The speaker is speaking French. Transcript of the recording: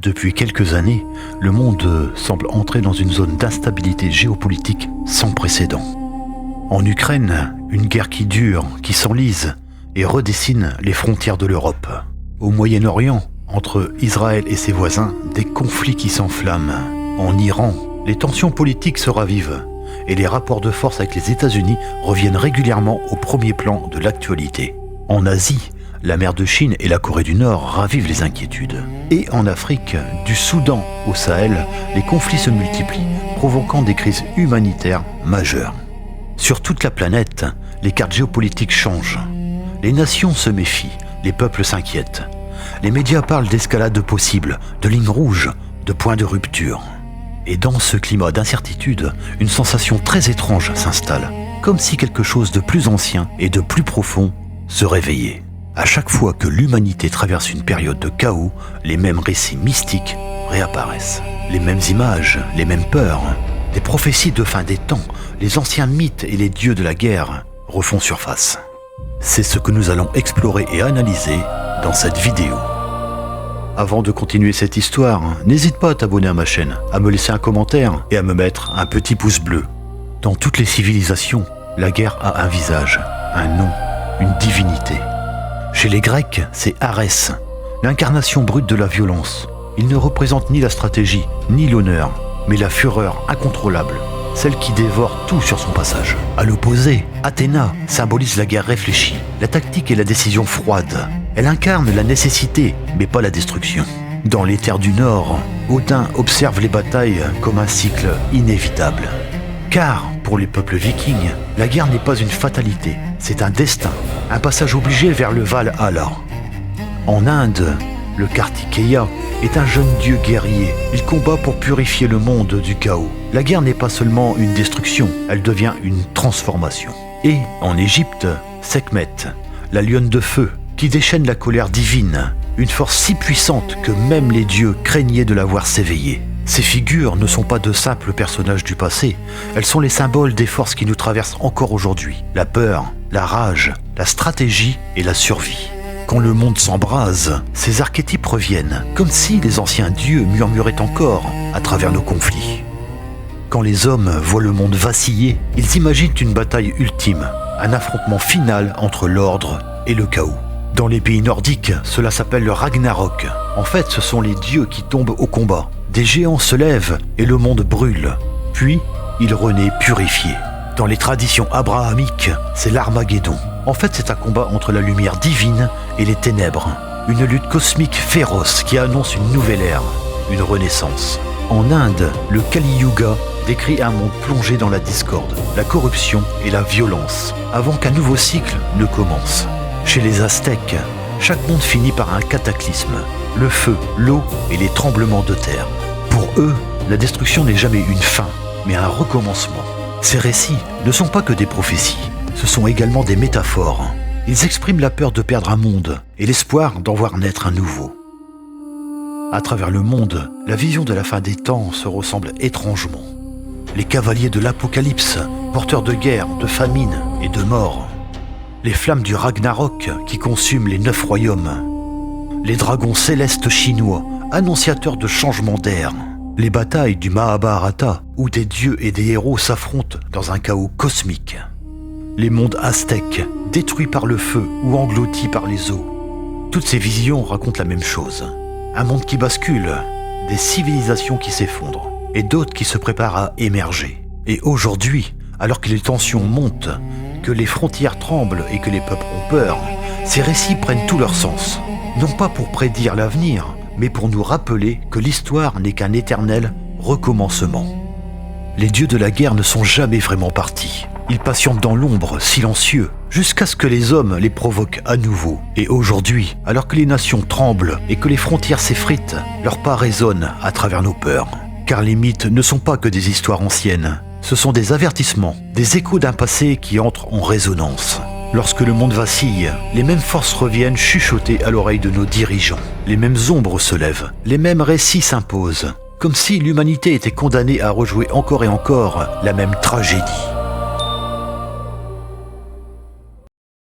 Depuis quelques années, le monde semble entrer dans une zone d'instabilité géopolitique sans précédent. En Ukraine, une guerre qui dure, qui s'enlise et redessine les frontières de l'Europe. Au Moyen-Orient, entre Israël et ses voisins, des conflits qui s'enflamment. En Iran, les tensions politiques se ravivent et les rapports de force avec les États-Unis reviennent régulièrement au premier plan de l'actualité. En Asie, la mer de Chine et la Corée du Nord ravivent les inquiétudes. Et en Afrique, du Soudan au Sahel, les conflits se multiplient, provoquant des crises humanitaires majeures. Sur toute la planète, les cartes géopolitiques changent. Les nations se méfient, les peuples s'inquiètent. Les médias parlent d'escalade possible, de lignes rouges, de points de rupture. Et dans ce climat d'incertitude, une sensation très étrange s'installe, comme si quelque chose de plus ancien et de plus profond se réveillait. À chaque fois que l'humanité traverse une période de chaos, les mêmes récits mystiques réapparaissent. Les mêmes images, les mêmes peurs, des prophéties de fin des temps, les anciens mythes et les dieux de la guerre refont surface. C'est ce que nous allons explorer et analyser dans cette vidéo. Avant de continuer cette histoire, n'hésite pas à t'abonner à ma chaîne, à me laisser un commentaire et à me mettre un petit pouce bleu. Dans toutes les civilisations, la guerre a un visage, un nom, une divinité. Chez les Grecs, c'est Arès, l'incarnation brute de la violence. Il ne représente ni la stratégie, ni l'honneur, mais la fureur incontrôlable, celle qui dévore tout sur son passage. À l'opposé, Athéna symbolise la guerre réfléchie, la tactique et la décision froide. Elle incarne la nécessité, mais pas la destruction. Dans les terres du Nord, Odin observe les batailles comme un cycle inévitable. Car, pour les peuples vikings, la guerre n'est pas une fatalité, c'est un destin, un passage obligé vers le Valhalla. En Inde, le Kartikeya est un jeune dieu guerrier. Il combat pour purifier le monde du chaos. La guerre n'est pas seulement une destruction, elle devient une transformation. Et, en Égypte, Sekhmet, la lionne de feu, qui déchaîne la colère divine, une force si puissante que même les dieux craignaient de la voir s'éveiller. Ces figures ne sont pas de simples personnages du passé, elles sont les symboles des forces qui nous traversent encore aujourd'hui. La peur, la rage, la stratégie et la survie. Quand le monde s'embrase, ces archétypes reviennent, comme si les anciens dieux murmuraient encore à travers nos conflits. Quand les hommes voient le monde vaciller, ils imaginent une bataille ultime, un affrontement final entre l'ordre et le chaos. Dans les pays nordiques, cela s'appelle le Ragnarok. En fait, ce sont les dieux qui tombent au combat. Des géants se lèvent et le monde brûle. Puis, il renaît purifié. Dans les traditions abrahamiques, c'est l'Armageddon. En fait, c'est un combat entre la lumière divine et les ténèbres. Une lutte cosmique féroce qui annonce une nouvelle ère, une renaissance. En Inde, le Kali Yuga décrit un monde plongé dans la discorde, la corruption et la violence, avant qu'un nouveau cycle ne commence. Chez les Aztèques, chaque monde finit par un cataclysme, le feu, l'eau et les tremblements de terre. Pour eux, la destruction n'est jamais une fin, mais un recommencement. Ces récits ne sont pas que des prophéties, ce sont également des métaphores. Ils expriment la peur de perdre un monde et l'espoir d'en voir naître un nouveau. À travers le monde, la vision de la fin des temps se ressemble étrangement. Les cavaliers de l'Apocalypse, porteurs de guerre, de famine et de mort. Les flammes du Ragnarok qui consument les 9 royaumes. Les dragons célestes chinois, annonciateurs de changements d'air. Les batailles du Mahabharata, où des dieux et des héros s'affrontent dans un chaos cosmique. Les mondes aztèques, détruits par le feu ou engloutis par les eaux. Toutes ces visions racontent la même chose. Un monde qui bascule, des civilisations qui s'effondrent, et d'autres qui se préparent à émerger. Et aujourd'hui, alors que les tensions montent, que les frontières tremblent et que les peuples ont peur, ces récits prennent tout leur sens. Non pas pour prédire l'avenir, mais pour nous rappeler que l'histoire n'est qu'un éternel recommencement. Les dieux de la guerre ne sont jamais vraiment partis. Ils patientent dans l'ombre, silencieux, jusqu'à ce que les hommes les provoquent à nouveau. Et aujourd'hui, alors que les nations tremblent et que les frontières s'effritent, leur pas résonne à travers nos peurs. Car les mythes ne sont pas que des histoires anciennes. Ce sont des avertissements, des échos d'un passé qui entrent en résonance. Lorsque le monde vacille, les mêmes forces reviennent chuchoter à l'oreille de nos dirigeants. Les mêmes ombres se lèvent, les mêmes récits s'imposent. Comme si l'humanité était condamnée à rejouer encore et encore la même tragédie.